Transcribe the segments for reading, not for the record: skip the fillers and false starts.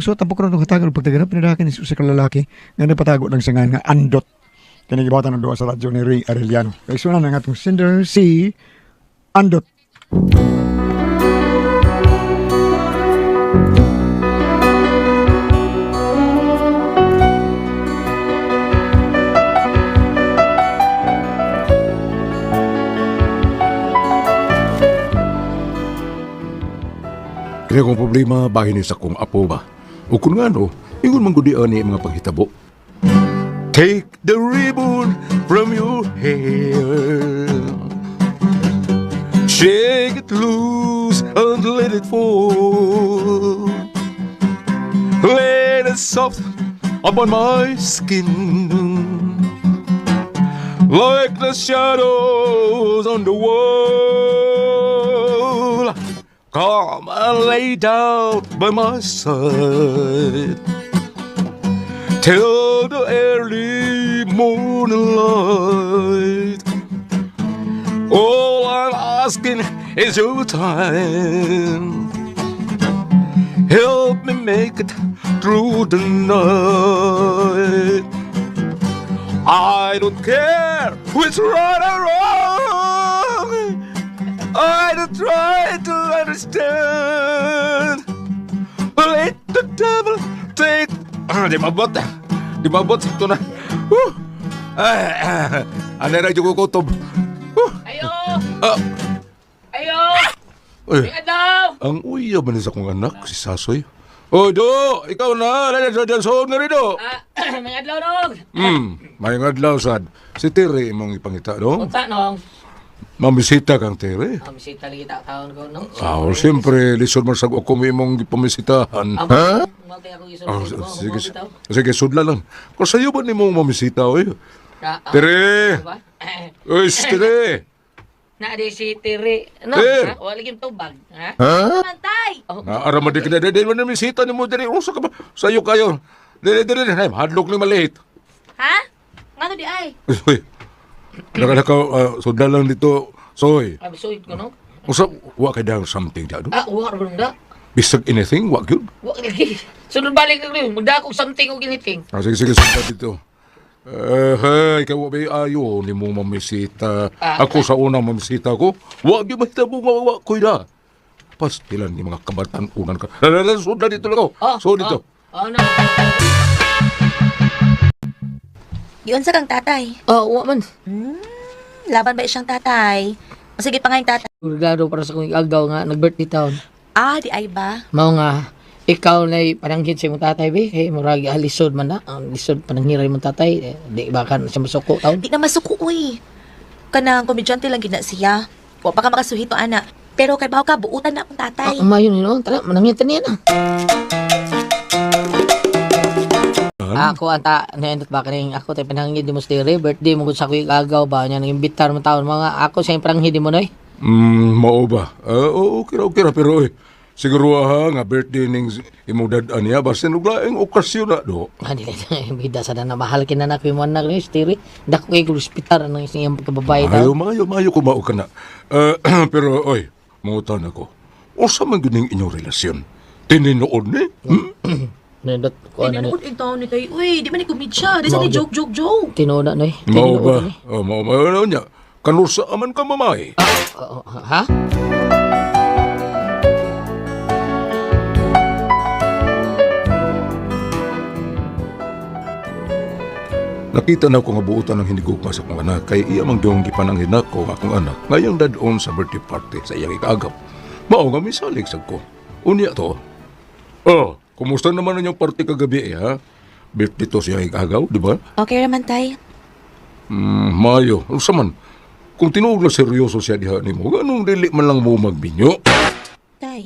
So tampo karon ng hatagan og pagtaganap pinadakin sa usa ka lalaki nga napatago lang sa nga Andot. Kani gibawatan ng duwa sa radyo ni Ray Arellano. Kay suna na nga atong sender si Andot. Kaya kung problema, bahin sa kong apo ba? O kung nga no, ingon manggudian ni mga paghitabo. Take the ribbon from your hair. Shake it loose and let it fall. Let it soft upon my skin. Like the shadows on the wall. Come and lay down by my side till the early morning light. All I'm asking is your time. Help me make it through the night. I don't care who's right or wrong. I don't try to understand. Let the devil take... di mabot. Di mabot. Ito na. Ano na yung kukutob? Ayo! Ah, Ayo! ay, May adaw! ang uya ba sa kong anak, si Sasoy? Oh, Do! Ikaw na! Soon na rin, Do! May adlaw nung! May ngadlaw, sad. Si Tere imong ipangita, no? Punta nung! Mamisita kang Tere. Bisita lagi taon ko nung. Siyempre, lisod man sa ako imong ipamisitahan. Ha? Malti ako iso. Sige, sudla lang. Kung sa'yo ba ni mong mamisita, oy? Tere! Uy, Tere! Na di si Tiri. No? Ter! Wala yung tubag. Ha? Mantay! Naarama di ka na, di man na misita ni mo, Tere. Usa ka ba? Sa'yo kayo. Dire, hadlok ni maliit. Ha? Ngano di ay? Uy, nakalakaw, sudla lang dito, Soy. Abisuit ko no? Usa, wa ka daw something dado? Uwar ba nung da? Bisag anything, wa gyud. Wala lagi. Sunod balik na rin. Magdakong something o giniting. Sige, sudla dito. Ikaw ba ayo ni mo mamisita? Ako sa unang mamisita ko, wag yung mahita mo mawawa ko na. Pastilan ni mga kabatan unan ka. Sudla dito lang ako. So dito. Na. Giyon sa kang tatay. Wa man. Laban ba siyang tatay? O sige pa nga yung tatay. Sigurado para sa kong agaw nga, nag-birthday town. Di ay ba? Mao nga, ikaw na pananghit sa imong tatay, be. Kaya muragi alisod man na. Ang lisod pananghiray mong tatay. Di ba ka siya masuko taon? Di na masuko, uy. Kanang komedyante lang gina siya. Wa pa ka makasuhito, ana. Pero kay bahaw ka, buutan na akong tatay. Mayon yun, tara, mananghitan niya na. Ako anta naendot ba kaning ako tay panangin di mo stire birthday mo gud sa kuy agaw ba nya nang imbitar mo taon mga ako sa panangin di mo noy. Mao ba? Okay ra pero siguro nga birthday ning imong dad-an niya basta nuglaeng okasyon na do. Dili bida sa na mahal kinanak mo na ni stire. Dako kay hospital nang isang kababay daw. Mayo ko mao kana. Pero mangutan ako. Usa man gyud ning inyong relasyon? Tininood ni? Nendot ko Ay, ana ni. nanood yung taon ni tayo. Uy, di man ni komedya. Di sa ni joke. Tinoda noy. Mao ba? Mao niya. Kanusa aman ka mamay. Ha? Nakita na ko nga buutan ng hinigugma sa akong anak kay iya mang diyong gipananghin ko nga akong anak ngayong dad-on sa birthday party sa iyang ikagap. Mao nga misalig sa ko. Unya to. Kumusta naman ang party kagabi ha? Birthday to siya ikagaw, di ba? Okay raman, tay. Mayo. Ano man? Kung tinuog na seryoso siya diha ni mo, ganong dili man lang mo magminyo. Tay.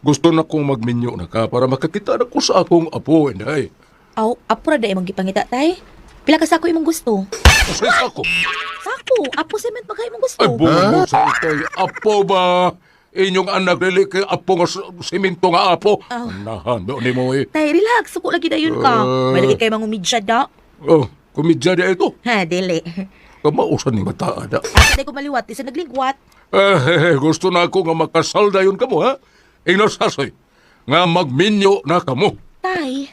Gusto na kong magminyo na ka para makakita na ko sa akong apo, inday. Apo ra da imong gipangita, tay. Pila ka sako imong gusto? Masay ako. Sako, apo cement magay imong gusto. Ay, bumo sa itay. Apo ba? Inyong anak dili kay apo nga simento nga apo. Nahan, do ni mo eh. Tay, relax. Suko lagi dayon ka. May lagi kayo mangumidya da. Kumidya na ito. Ha, dili. Kamausan ni mataa da. Tay ko maliwat, isa nagligwat. Gusto na ako nga makasal dayon kamo, ha? Inasasoy, nga magminyo na kamo. tay.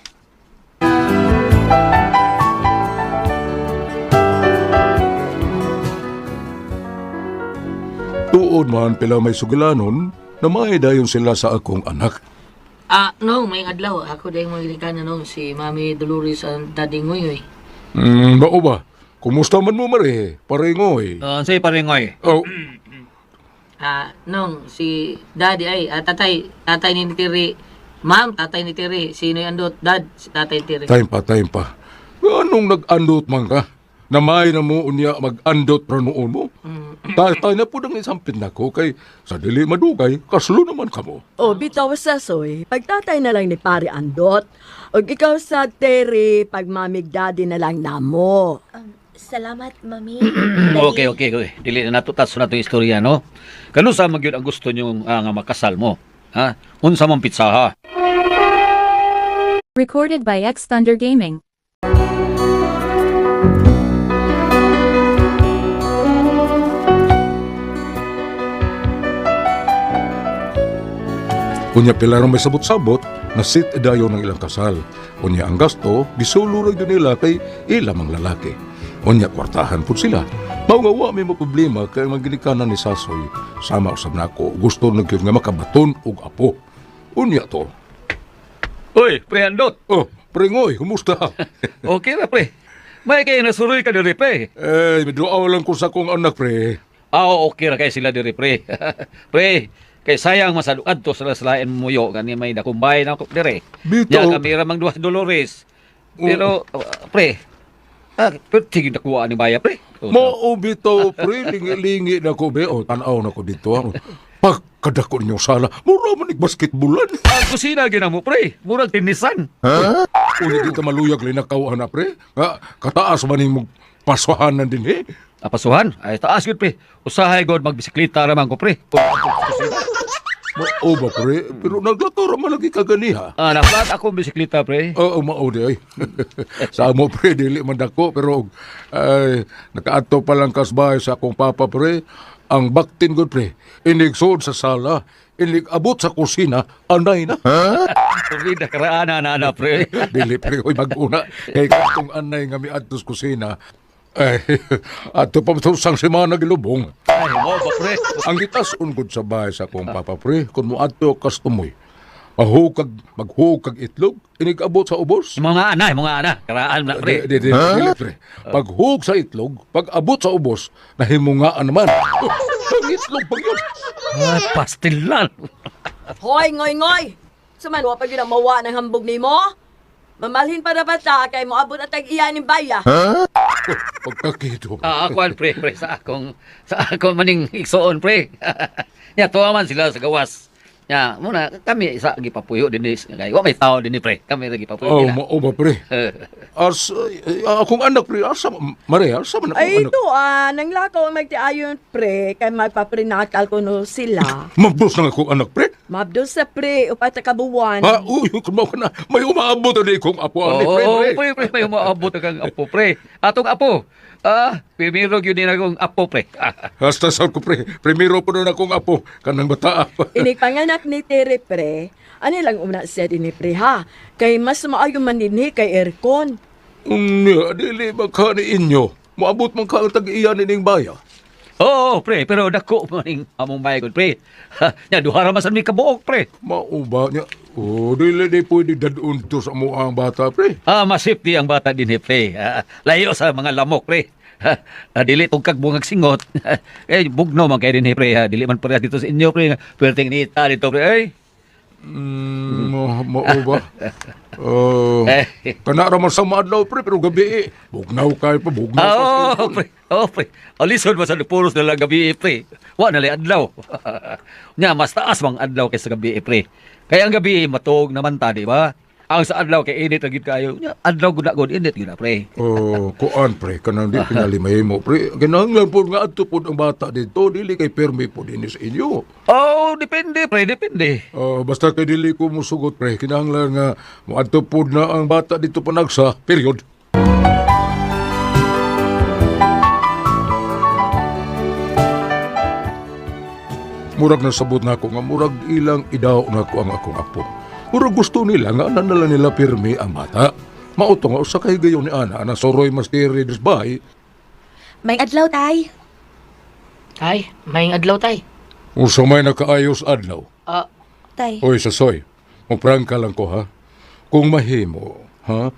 Tuod man pila may sugilanon na may dayon sila sa akong anak. Nong, may adlaw. Ako dahil mga ginika na nong si Mami Dolores ang Daddy Ngoy. Mao ba? Kumusta man mo mare? Paringoy. Say paringoy. Oh, Nong, si Daddy ay, tatay ni Tiri. Ma'am, tatay ni Tiri. Sino yung andot? Dad, si tatay ni Tiri. time pa. Anong nag-andot man ka? Namay na mo unya mag-andot ra noon mo. Tatay na po nang isampin na ko kay sa dili madugay, kaslo naman kamo. O, bitaw sa soy, pagtatay na lang ni Pari Andot. O ikaw sa Terry, pag mamig daddy na lang namo. Salamat, Mami. Okay. Dili na natutas na to istorya, no? Kano sa magyud ang gusto nyo nga makasal mo? Ha? Unsa mong pizza, ha? Recorded by X Thunder Gaming. Unya pila ra may sabot-sabot na sit dayon ng ilang kasal. Unya ang gasto gisulurag yun nila kay ilamang lalaki. Unya kwartahan pud sila. Mao nga wa may mo problema kay magginikanan ni Sasoy sama usab nako gusto nagyud nga makabaton og apo. Unya to. Uy, pre Andot. Oh, pringoy, kumusta? Okay na, pre. May kayo nasuroy ka diri, pre. Medyo lang ko sa kong anak, pre. Okay ra kay sila diri, pre. Pre, kay sayang masaluad to sa lain muyo kani may nakumbay na ako diri. Bito. Ya kami ra mang duha Dolores. Pero pre, pero tigid nakuha ni Baya, pre. Mao bitaw, pre, lingi-lingi na ko be. O, tanaw na ko dito. Pagkadako ninyong sala, mura man basketballan. Ang kusina gina mo, pre. Murag tinisan. Uli dito maluyag linakaw na, pre. Nga, kataas man yung paswahanan din, eh. Apasuhan? Ay, taas yun, pre. Usahay god magbisikleta raman ko, pre. Mao ba, pre? Pero naglato man lagi kaganiha. Naklat ako ang bisikleta, pre. Oo, mao di ay. Sa mo, pre, dili man dako, pero ay, nakaato pa lang kasbay sa akong papa, pre. Ang baktin god, pre. Inigsood sa sala. Inig abot sa kusina, anay na. Tuloy na karaana na, pre. Dili, pre, oy, mag-una. Kaya katong anay nga mi adtos kusina, ay, ato pa sang semana gilubong. Ay, mo ba, pre? Ang gitas ungod sa bahay sa akong papa, pre, kung mo ato kastumoy, maghukag itlog, inigabot sa ubos. Mga ana, karaan na, pre. Dili, pre. Paghug sa itlog, pag-abot sa ubos, nahimungaan naman. Ang itlog pag yun. Pastilan. Hoy, ngoy! Sumanwa pag ginamawa ng hambog ni mo? Mamalhin pa na ba ta kay mo abot at tag-iyan ng baya? Pagkakido. Ako pre, sa akong maning iksoon, pre. Ya, tuwa man sila sa gawas. Ya, muna kami sa gipapuyo din kay wa may tao din pre. Kami ra gipapuyo Oh, nila. mao ba, pre? As, akong anak, pre, asa man akong Ay, anak? ito nanglakaw ang magtiayon pre, kay magpaprinakal ko no sila. Mabdos na akong anak, pre? Mabdo sa pre, upat na kabuwan. Uy, kumaw ka na. May umaabot na kong apo, ani, pre, pre. pre, may umaabot kang apo, pre. Atong apo. Primero yun din akong apo, pre. Hasta sa ko, pre. Primero po na akong apo. Kanang bata. Inipanganak ni Tere pre, ano lang una siya din ni pre ha, kay mas maayo man din ni kay aircon. Dili ba ka ni inyo? Moabot man ka ang tag-iyan ning baya. Oo, pre, pero dako maning among baygon, pre. Ya, duha ra man sa mi kabuok, pre. Mauba niya. Dili di pwede dadun to sa mo ang bata, pre. Masipti ang bata din, pre. Layo sa mga lamok, pre. Dili tungkag bungag singot. Bugno man kayo din, pre. Dili man pare dito sa inyo, pre. Pwerteng nita dito, pre. Ay. Mauba. Kana raman sa maadlaw, pre, pero gabi bugnaw kayo pa, bugnaw pa. Pre. Pre. Alisod man sa puros na lang gabi, pre. Wa na lang adlaw. Nya, mas taas mang adlaw kaysa gabi, pre. Kaya ang gabi, matuog naman ta, di ba? Ang sa adlaw kay init lagi kayo. Adlaw gud init gyud na, pre. Kuan, pre, kanang di pinalimay mo, pre. Kinahanglan po nga adto po ang bata dito, dili kay permi po din sa inyo. Depende, pre, depende. Basta kay dili ko musugot, pre. Kinahanglan nga mo adto po na ang bata dito panagsa, period. Murag nasabot na ako nga murag ilang idaw na ko ang akong apo. Puro gusto nila nga nanala nila pirmi ang bata. Mauto nga usa kay gayon ni ana na soroy masteri des bahay. May adlaw, tay. Tay, may adlaw tay. Usa may nakaayos adlaw. Ah, Tay. Oy, sasoy. Magprangka lang ko, ha? Kung mahimo, ha?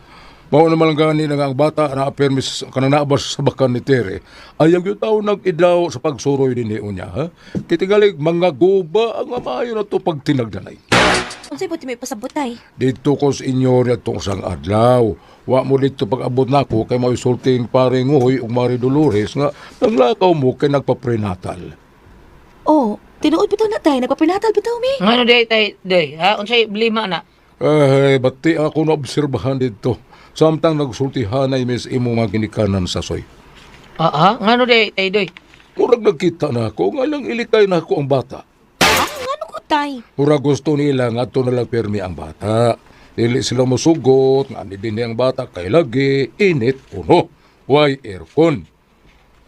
Mao naman lang gani na nga ang bata na permis kanang naabas sa bakan ni Tere. Ayaw yung tao nag-idlaw sa pagsuroy din niya, ha? Kitigalig, mga guba ang amayo na to pag tinagdanay. Unsay buti may pasabot, tay? Dito ko sa inyo na itong isang adlaw. Wa mo dito pag-abot na ako kay may sulting pare Ngoy ug Mari Dolores nga naglakaw mo kay nagpa-prenatal. Oh, tinuod bitaw na, tay. Nagpaprenatal bitaw, mi. ngano day, ha? Unsay blima na? Bati ako naobserbahan dito. Samtang nagsultihan ay mis imo mga ginikanan sa soy. Ngano day, doy? Murag nagkita na ako, nga lang ilikay na ako ang bata. Ano ko, tay? Murag gusto nila nga ito nalang permi ang bata. Dili sila musugot, nga din ang bata kay lagi, init, puno. Why aircon?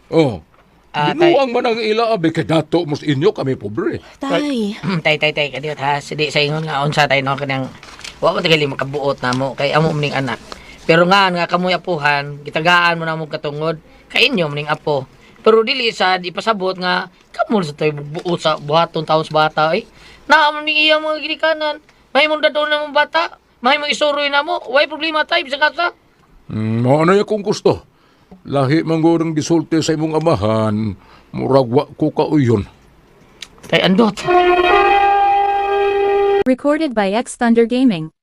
Oh, binuang man ang ilaabi kay dato mus inyo kami pobre. Tay. tay, kadiyot ha. Sidi sa ingon nga unsa tay no kanang wa ko tagali makabuot na mo kay amo mning anak. Pero nga kamoy apuhan, gitagaan mo na mo katungod kay inyo mning apo. Pero dili sad ipasabot nga kamo sa tay buot sa buhaton taon sa bata ay. Naamon ni iya mga ginikanan. May mong dadon na mong bata. May mong isuroy na mo. Way problema tay bisag asa. Ano yung kung gusto? Lahi manggurang gisulti sa imong amahan, murag wa ko kauyon. Tay andot. Recorded by X Thunder Gaming.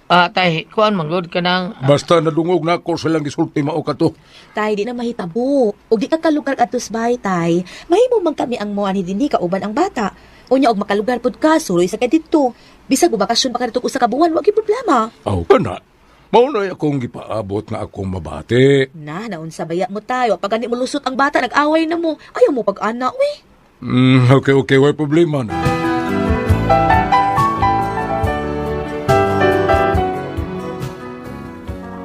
Tay, kuan manggod ka nang Basta nadungog na ako sa lang gisulti mao ka to. Tay, di na mahitabo. O di ka kalugar atos bay, tay. Mahimo man kami ang mo ani dinhi kauban ang bata. Unya og makalugar pud ka, suroy sa kay didto. Bisag mo bakasyon pa ka dito usa ka buwan, wa gyud problema. Aw kana. Mao na akong gipaabot nga akong mabati. Naunsa baya mo tayo. Pag ani mo lusot ang bata, nag-away na mo. Ayaw mo pag-ana, we. Okay, way problema na.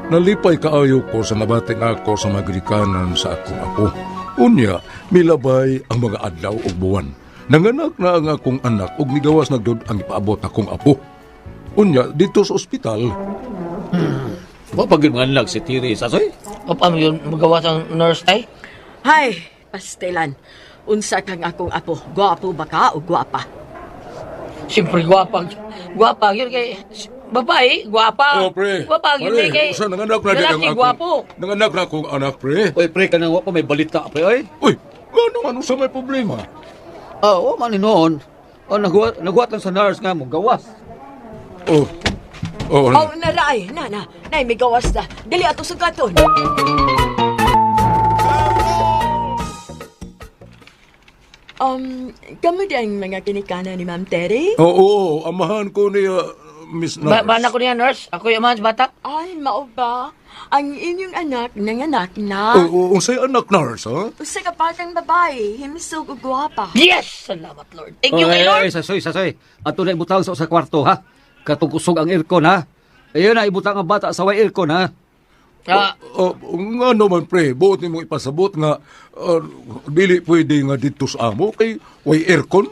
Nalipay kaayo ko sa nabating ako sa magrikanan sa akong apo. Unya, milabay ang mga adlaw ug buwan. Nanganak na ang akong anak ug nigawas nagdod ang ipaabot akong apo. Unya, dito sa ospital, Wa pagid mga anak si Tiri sasoy. Kapam yun magawas ang nurse tay. Hay, pastelan. Unsa kang akong apo? Gwapo ba ka o gwapa? Siyempre gwapa yun kay babae, gwapa. Gwapa yun kay usa nanganak na din ang lalaki, gwapo. Nanganak na akong anak, pre. Oy, pre, ka nang wa pa may balita, pre, oy. Uy, ano sa may problema? Oo, man noon. Nagwat lang sa nurse nga mo gawas. Oh, Oh, naray, nay, may gawas na. Dili ato sa katon. Kamo din mga kinikana ni Ma'am Terry? Oo, amahan ko ni Miss Nurse. Bana ko niya nurse, ako yung mga bata. Ay, mao ba? Ang inyong anak nanganak na. Oo, unsay anak nurse, ha? Usa ka patang babae, himsog ug gwapa. Yes! Salamat Lord. Thank you kay Lord. Sasoy. Ato na ibutang sa kwarto, ha? Katungkusog ang aircon, ha? Ayun na, ibutang ang bata sa way aircon, ha? Nga naman, pre, buot ni mo ipasabot nga dili pwede nga dito sa amo kay way aircon.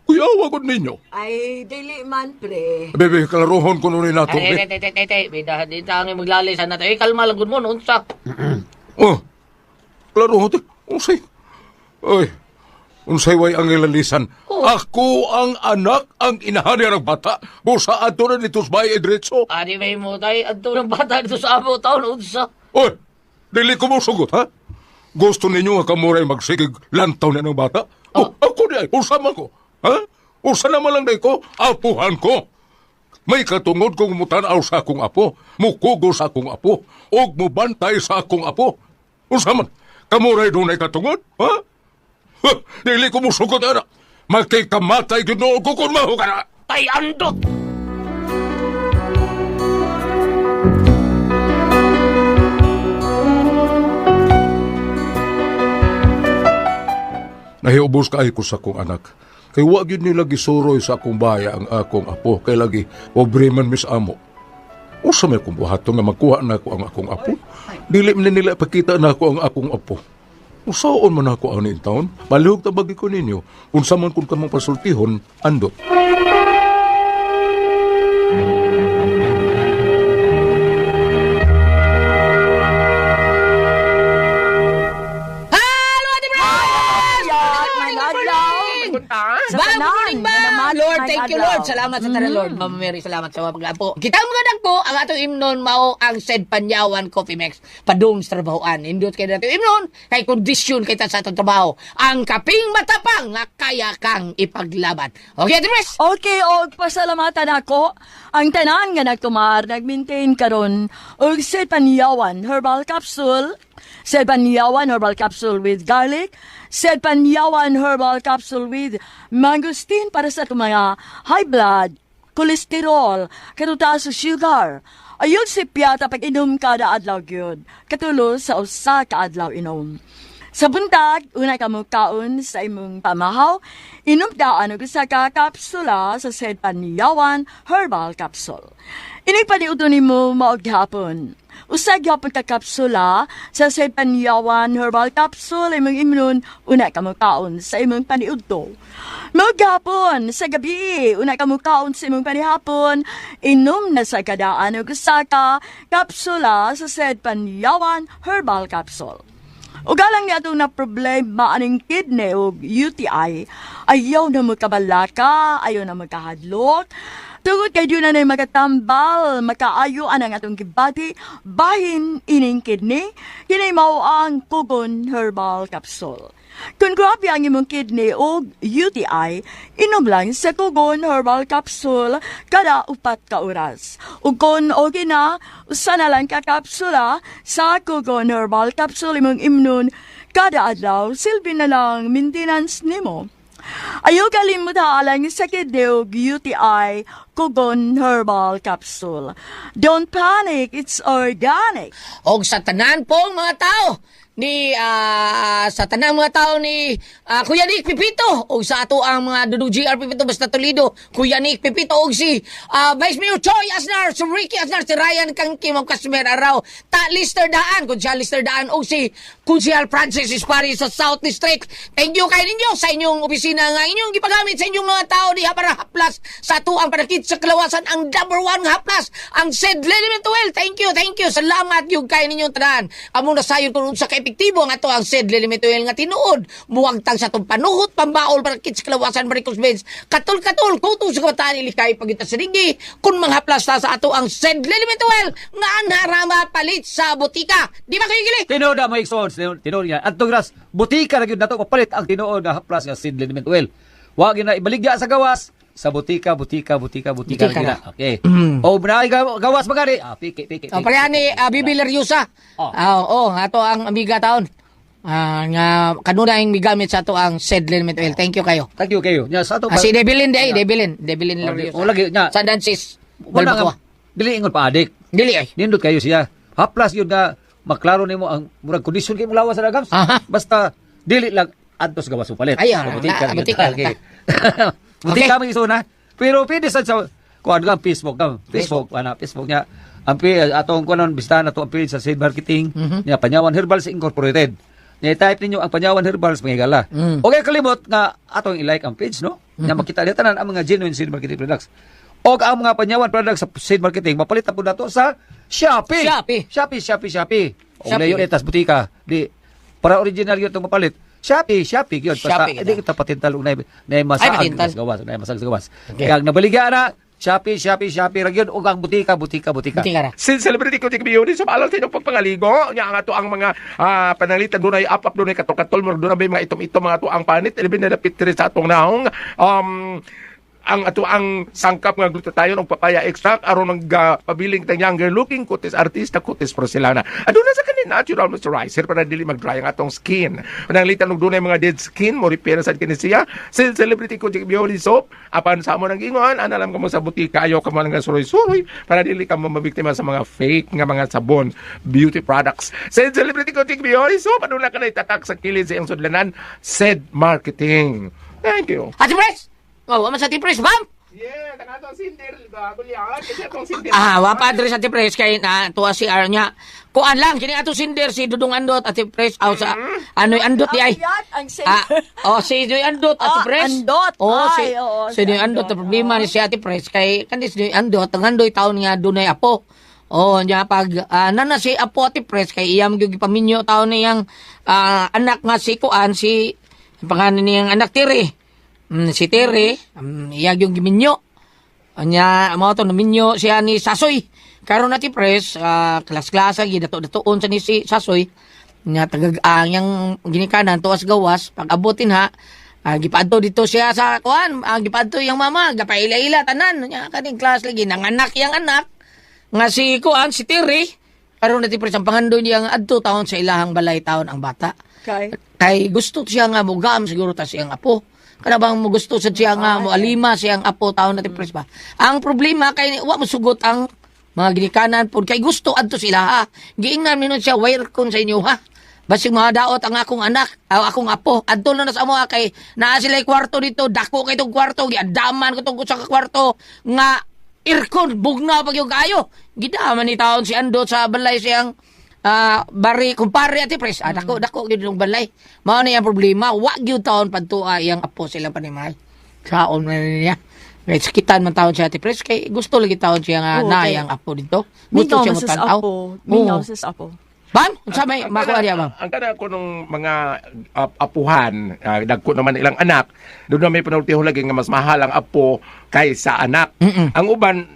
Kuyawa ko ninyo. Ay, dili man, pre. Bebe, kalarohon ko nun nato, Ay, pre. bidahan din tayo maglalay sana tayo. Kalma lang mo, unsa. Kalarohon, unsay. Ay, unsay way ang ilalisan. Ako ang anak, ang inahani ng bata. Busa ato na dito sa bahay edretso. Adi may mo tayo, adto ng bata dito sa amo taon, unsa. Oy, dili ko mo sugot, ha? Gusto ninyo nga kamuray magsigig lantaw na ng bata? Ako di ay, usama ko. Ha? Usa naman lang na ko, apuhan ko. May katungod kong mutanaw sa akong apo, mukugo sa akong apo, og mubantay sa akong apo. Usa man, kamuray doon ay katungod, ha? Dili ko mo sugot, anak. Magkikamatay ginoo ko kung maho ka na. Tay andot! Nahiubos ka ay ko sa akong anak. Kay wag yun nila gisuroy sa akong baya ang akong apo. Kay lagi, pobre man mis amo. Usa may kumbuhato nga magkuha na ako ang akong apo. Dili man nila ipakita na ako ang akong apo. Usaon man ako ani taon. Malihog tabagi ko ninyo. Unsa man kung kamong pasultihon, andot. Hello, Ate Bryce! May adlaw. Sa Bagong tanan, morning ba? nga naman, Lord, may thank you, adlaw. Lord. Salamat sa tanan, Lord. Mama Mary, salamat sa mga pag-apo. Kitang mga po, ang atong imnon mao ang Sed Panyawan Coffee Mix. Padung sa trabahoan. Indot kay nato imnon, kay kondisyon kay ta sa atong trabaho. Ang kaping matapang nga kaya kang ipaglaban. Okay, Ate Bryce? Okay, og pasalamatan ako. Ang tanan nga nagtumar, nag-maintain karon og Sed Panyawan Herbal Capsule, Sed Panyawan Herbal Capsule with garlic, Sed Panyawan Herbal Capsule with mangosteen para sa itong mga high blood, kolesterol, katutaas sa sugar. Ayun si piyata pag inom kada adlaw gyud. Katulo sa usa ka adlaw inom. Sa buntag, unay ka mo kaon sa imong pamahaw, inom daan og usa ka kapsula sa Sed Panyawan Herbal Capsule. Ini paniudto nimo maog gihapon. Usa gihapon ka kapsula sa Sed Panyawan Herbal Capsule imong imnon unay ka mo kaon sa imong paniudto. Maog gihapon sa gabi, unay ka mo kaon sa imong panihapon, inom na sa kadaan og usa ka kapsula sa Sed Panyawan Herbal Capsule. Ugalang niya itong na problema aning kidney o UTI, ayaw na magkabalaka, ayaw na magkahadlok. Tungod kay di na na magkatambal, makaayo ang atong kibati, bahin ining kidney, kinay mao ang Kugon Herbal Capsule. Kung grabe ang imong kidney o UTI, inom lang sa Kugon Herbal Capsule kada 4 ka oras. Ug kung okay na, usa na lang ka kapsula sa Kugon Herbal Capsule imong imnon kada adlaw, silbi na lang maintenance nimo. Ayaw kalimutan alang sa kidney o UTI, Kugon Herbal Capsule. Don't panic, it's organic. Og sa tanan pong mga tao ni sa tanang mga tao ni Kuya Nick Pipito o sa ato ang mga Dudu GR Pipito basta Toledo, Kuya Nick Pipito o si Vice Mayor Choi Asnar, si Ricky Asnar, si Ryan Kangkim o Customer Araw, ta Lister Daan, kung siya Lister Daan o si Kunsihal Francis Ispari sa South District. Thank you kayo ninyo sa inyong opisina nga inyong gipagamit sa inyong mga tao diha para haplas sa ato ang panakit sa kalawasan ang #1 nga haplas ang Sed Element Oil. Thank you. Salamat yung kayo ninyong tanan. Amo na sayon kung sa epektibo nga to ang Sed Element Oil nga tinuod. Muwagtang sa itong panuhot, pambaol, para kits kalawasan, varicose veins, katul, kuto sa kabataan ilikay pagita sa ringi. Kung manghaplas ta sa ato ang Sed Element Oil nga anharama palit sa butika. Di ba kayo gili? Tinuod na mo Ixons, tinuod niya. At gras, butika na yun na to, kapalit ang tinuod na haplas nga Sed Element Oil. Huwag na ibaligya sa gawas, sa butika Butika na. Okay. O, bunay gawas magari. Piki. O, pareha ni Bibi Leriosa. Ato ang amiga taon. Nga kanuna yung migamit sa ato ang Sed Element Oil. Thank you kayo. Thank you kayo. Nya sa to. Si Debilin Leriosa. O lagi nya. Sa Dancis. Wala nga. Dili ingon pa adik. Dili ay. Nindot kayo siya. Haplas yun na maklaro nimo ang murag kondisyon kay mo lawas sa dagams. Aha. Basta dili lang adtos gawas mo palit. Ay, butika. butika. Okay. Butika mo iso na. Pero pwede sa kuan ka Facebook Facebook niya. Ang atong kuan bistahan ato ang page sa Sed Marketing niya Panyawan Herbals Incorporated. Niya type ninyo ang Panyawan Herbals mangigala. Okay kalimot nga atong i-like ang page no. Nya makita niyo tanan ang mga genuine Sed Marketing products. O ang mga Panyawan products sa Sed Marketing mapalit na po nato sa Shopee. Shopee. O layo etas butika. Di para original yun itong mapalit. Shopee yun. Basta hindi kita patintal na masaag sa gawas. Kaya nabaligya na, Shopee ra yun. O ang butika. Ra. Since celebrity ko tigbiyo din sa maalala sa inyong pagpangaligo, niya nga to ang mga pananglitan doon ay up doon ay katol doon ay mga itom mga to ang panit, ilibin na napitri sa atong naong ang ato ang sangkap nga glutathione og papaya extract aron ang pabiling tang younger looking kutis artista kutis porcelana. Aduna sa kanin natural moisturizer para dili mag-dry ang atong skin. Pananglitan og dunay mga dead skin mo repair sad kini siya. Celebrity ko beauty soap apan sa mo nang ingon analam ka mo sa butika ayo ka mo nang suroy para dili ka mo mabiktima sa mga fake nga mga sabon beauty products. Celebrity ko beauty soap aduna ka na itatak sa kilid sa iyong sudlanan Sed Marketing. Thank you. Ate Pres! Wa man sa Ate Pres, ma'am! Yeah, tangatong sindir gulyat kasi atong sindir. Wa pa diri sa Ate Pres kay na tuwa si Ar niya. Kuan lang kini ato sinder si Dudong Andot Ate Pres aw sa ano'y Andot di ay. Ang sender. Si Joy Andot Ate Pres. Andot. Si Oo, si Joy Andot ang problema ni si Ate Pres kay kani si Joy Andot ang andoy taon nga dunay apo. Nya pag nana si apo Ate Pres kay iyam gyud paminyo taon niyang anak nga si kuan si pangalan niyang anak Tiri. Si Tere, iyag yung giminyo. Anya, mga to, naminyo siya ni Sasoy. Karon na ti Pres, klas-klasa, gidato-datoon sa ni si Sasoy. Nya, yung ginikanan, tuwas gawas, pag abutin ha, gipadto dito siya sa kuan, gipadto yung mama, gapaila-ila, tanan. Nya, kaning klas lagi, nanganak yung anak. Nga si kuan, si Tere. Karon na ti Pres, ang pangandoy niyang adto taon sa ilahang balay taon ang bata. Kay gusto siya nga mugam siguro ta siyang apo. Kana bang mo gusto sa siya nga mo alima siyang apo taon natin Pres ba. Ang problema kay wa mo sugot ang mga ginikanan pud kay gusto adto sila ha. Giingnan ninon siya wire kon sa inyo ha. Basig mga daot ang akong anak, akong apo. Adto na sa mo kay naa sila kwarto dito, dako kay tong kwarto, giadaman ko tong sa kwarto nga aircon bugnaw pag yung kayo. Gidaman ni taon si Andot sa balay siyang bari kumpare Ate Pres dako gyud ng balay mao na yung problema wa gyud taon padtua iyang apo sila panimay saon man niya kay sakitan man taon si Ate Pres kay gusto lagi taon siya nga na iyang apo dito gusto siya mo tanaw Minaw sis apo. bam unsa may makuha diya bam Ang kana ko nung mga apuhan, dagko naman ilang anak, doon na may panultiho lagi nga mas mahal ang apo kaysa anak. Ang uban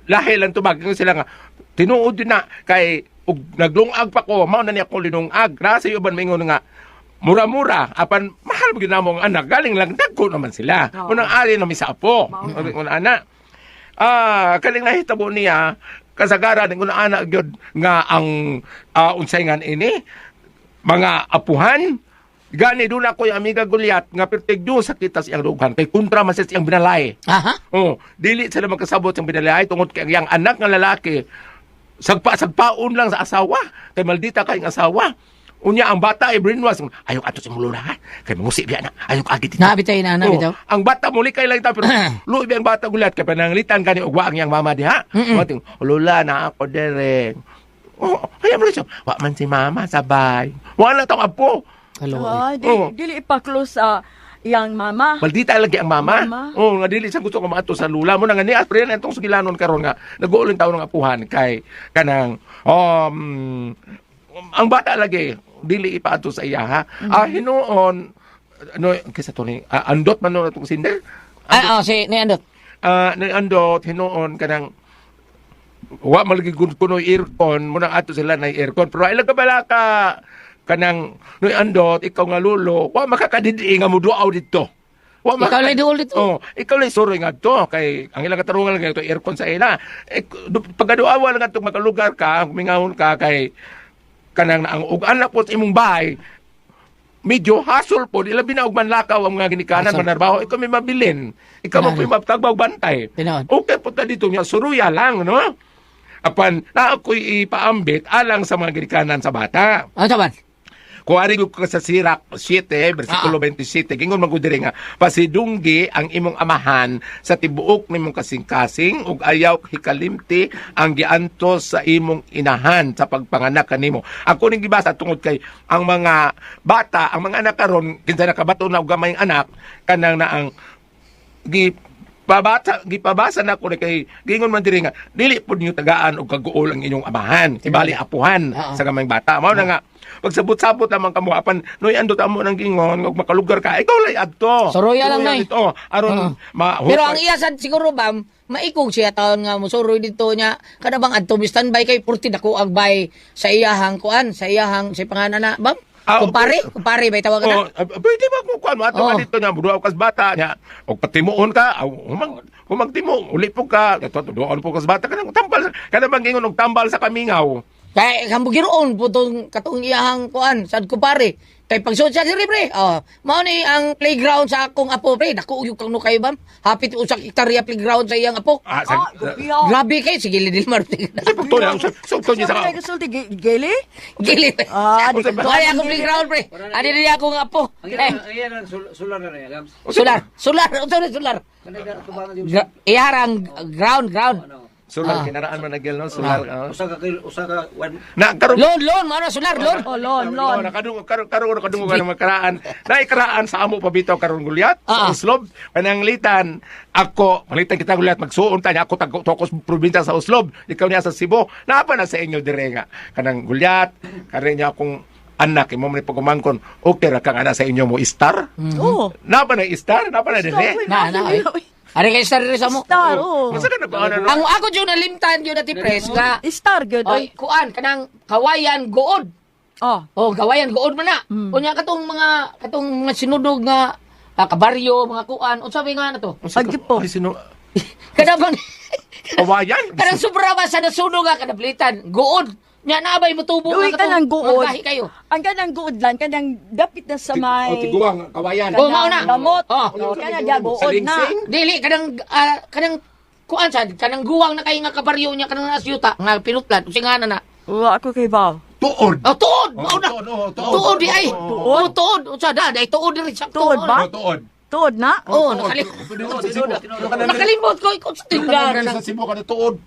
lahi lang tubag sila nga tinuod din na kay ug naglungag pa ko mao na niya ko linungag na sa uban mingon nga mura-mura apan mahal mo ginamong anak galing lang dagko naman sila unang ari na mi sa apo unang ana kaling nahitabo niya kasagaran ng unang anak gyud nga ang unsay ngan ini mga apuhan gani doon ako yung amiga Gulyat nga pertig doon sa kita siyang lughan kay kontra man sa siyang binalay dili sila magkasabot siyang binalay tungod kay ang anak nga lalaki sagpaon lang sa asawa kay maldita kay ang asawa unya ang bata ay brainwash ayaw ato si mulula ha kay mangusi biya na ayaw agit dito nabitaw na nabitaw ang bata muli kay lang ta pero luoy ang bata Gulyat kay pananglitan kani og wa ang yang mama diha mating lula na ako dere ayaw mo siya wa man si mama sabay wala tong apo Dili ipa-close sa yang mama. Maldita lagi ang mama. Nga dili sa gusto ko maato sa lula mo na nga ni April itong sugilanon karon nga nag-uulin taon ng apuhan kay kanang ang bata lagi dili ipaato sa iya ha. Hinuon ano kaysa to ni Andot man no itong sinder. Si ni Andot. Ni Andot hinuon kanang wa malagi kuno aircon mo nang ato sila na aircon pero ay bala ka kanang noy Andot ikaw nga lulo wa makakadidi nga muduaw dito ikaw lay duol dito ikaw lay suroy nga to kay ang ilang katarungan lang ito aircon sa ila pagaduawa lang atong makalugar ka mingahon ka kay kanang ang ug anak po sa imong bahay medyo hassle po ilabi na og manlakaw ang mga ginikanan manarbaho ikaw may mabilin ikaw mo maptagbaw bantay okay po ta dito nga suruya lang no apan na ako'y ipaambit alang sa mga ginikanan sa bata saban kuwari ko sa Sirach 7, versikulo 27, gingon magudiri nga, pasidunggi ang imong amahan sa tibuok nimong kasing-kasing ug ayaw hikalimti ang giantos sa imong inahan sa pagpanganak kanimo. Ako ning gibasa tungod kay ang mga bata, ang mga anak karon kinsa nakabato na og gamayng anak kanang na ang gipabasa na ko kay gingon man diri nga dili pud niyo tagaan og kaguol ang inyong amahan ibali apuhan sa gamayng bata mao na nga pagsabot-sabot naman kamo apan noy Andot amo nang gingon og makalugar ka ikaw lay adto suroya lang noy aron pero ang iya sad siguro bam maikog siya taon nga musuroy dito nya kada bang adto standby kay purti dako ang bay sa iyahang kuan sa iyahang si pangalan na bam kumpare ba tawag na pwede ba kung kuan mo ato dito nya buduaw kas bata nya og patimuon ka humang timo uli po ka doon po kas bata kanang tambal kada bang gingon og tambal sa kamingaw Kay hambugiroon putong katong iyahang kuan sad ko pare. Kay pagsuot sa diri pre. Oh, mao ni ang playground sa akong apo pre. Dako yung kang no kayo bam. Hapit usak hektarya playground sa iyang apo. Gupiyaw. Grabe kay sige lidil marti. Pagto na, sugto niya sa... Sa kasulti, Geli? Gili. Ah, di ka Ay ako playground pre. Adi diri akong apo. Ayan ang sular na yan. Solar. Solar. Iharang ground. Sular, kinaraan man nagil, no? Sular. Usa ka Na, karon Loan, mano solar, loan. Oh, lon. Kadung ng makaraan. Naikaraan sa amo pabitaw karon Gulyat sa Uslob. Pananglitan ako, malitan kita Gulyat magsuon ta niya ako tokos probinsya sa Uslob. Ikaw niya sa Cebu. Napa na sa inyo dire nga kanang Gulyat, kare niya akong anak imo man pagumangkon. Okay ra kang ana sa inyo mo star? Oo. Napa na star? Napa na dire? Na. Ari kay star sa mo. Star, oo. Masa ka na Ang ako jud nalimtan jud ati press nga Star, good. oy kuan kanang kawayan good. Oh. Oh, gawayan good man na. Unya katong mga sinudog nga kabaryo, mga kuan, unsa ba nga na to? Agipo. Ay, sino? Kadabang Kawayan? kanang sobra ba sa nasunog nga kanablitan, good. Nya naabay mo tubo Uy, kanang good. Magahi kayo. Ang kanang good lang, kanang dapit na sa may... Tiguang, kawayan. Oh, mao na. Lamot. Oh. Oh, kanang gagood na. Dili kanang kuan sad kanang guwang na kay nga kabaryo nya kanang asyuta nga pinutlan usingana na. Wa ako kay Bao. Tuod. Oh, tuod. Mao na. Tuod di ay. Tuod? Tuod. Unsa da day tuod diri sa Tuod ba? Tuod. Tuod na? Oh, nakalimot ko ikot sa tinggaran Sa Cebu ka na tuod.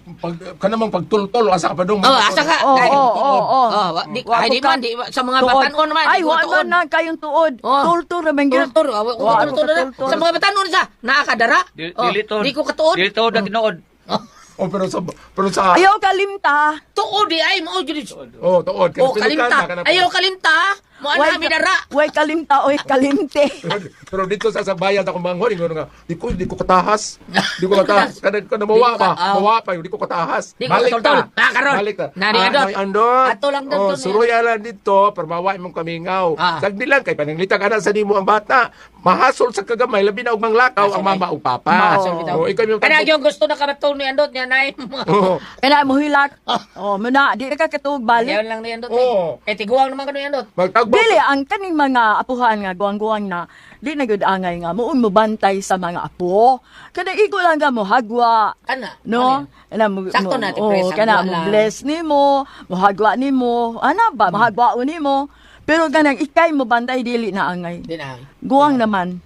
Ka namang pagtultol, asa ka pa doon. Oh, asa ka? Oo, Ay, oo. di, Wa ay, ko di man, ka- di, sa mga Tuod. batanon naman. Ay, wa man na kayong tuod. Oh. Tultur naman yun. Tultur, Wa ako tultur na. katultur. Sa mga batanon sa, nakakadara. Dili to. Di ko katuod. Dili to na tinuod. Oh, pero sa... Ayaw kalimta. Tuod, di ay, mao jud. Oh, tuod. Oh, kalimta. Ayaw kalimta. Mo ana mi dara. Way kalimta, oy kalimte. Pero dito sa bayan ako manghon, ingon nga, di ko katahas. Di ko katahas. Kada mawa pa. Mawa pa, di ko katahas. Di ko katultol. Karon. Balik ta. Na di andot. May andot. Ato lang doon. Suruya lang dito, pero mawa imong kamingaw. Ah. Sagdi lang kay pananglitag ana sa nimo ang bata. Mahasol sa kagamay labi na og manglakaw ang mama ug papa. Oh, ikaw yung Kana yung gusto na kabaton ni andot niya nay. Oh. Kana mo hilak. Oh, muna di ka katug balik. Ayaw lang ni andot. Oo. Kay tiguang naman kanu andot. Magtagba. Dili ang kaning mga apuhan nga guwang-guwang na di na gud angay nga muun mo bantay sa mga apo. Kada iko lang nga mo hagwa. Kana. No? Ana mo Sakto na, ti, Pres, kana hagwa mo lang. bless nimo, mohagwa nimo. Ana ba mahagwa nimo. Pero kanang ikay mo bantay dili na angay. Di na. Guwang naman.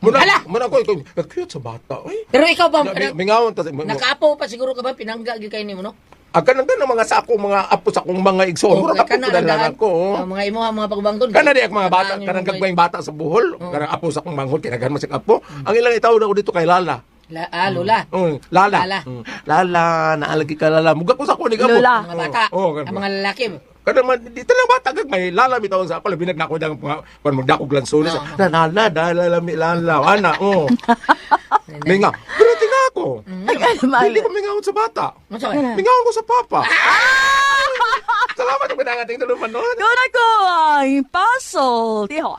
Muna ko nag-cute sa bata. Oy. Pero ikaw ba, Mingawon ta. nakaapo pa siguro ka ba pinangga gyud kay nimo no? Akan ng mga sako mga apo sa kong mga igsoon. Oh, Mura kana apo ko ang ako. mga imo mga pagbangton. Kana di ang mga bata, kanang gagwayng bata sa buhol, kanang apo sa kong manghod, kinagahan mo sa apo. Ang ilang itawag ako dito kay Lala. Lula. Lala. Lala. Lala, naalagi ka Lala. Muga ko sa kunig apo. Lula. Mga bata. Oh, Ang mga lalaki. Kada man dito lang bata gagmay Lala bitawon sa ako labi nagnako dang pan magdakog lansones. Lala, Lala, Lala, ana. Oh. Minga. Pero tingnan ako. Hindi ko mingawon sa bata. Mingawon ko sa papa. Salamat yung pinangating tulungan nun. Kuna ko ang puzzle. Tiho.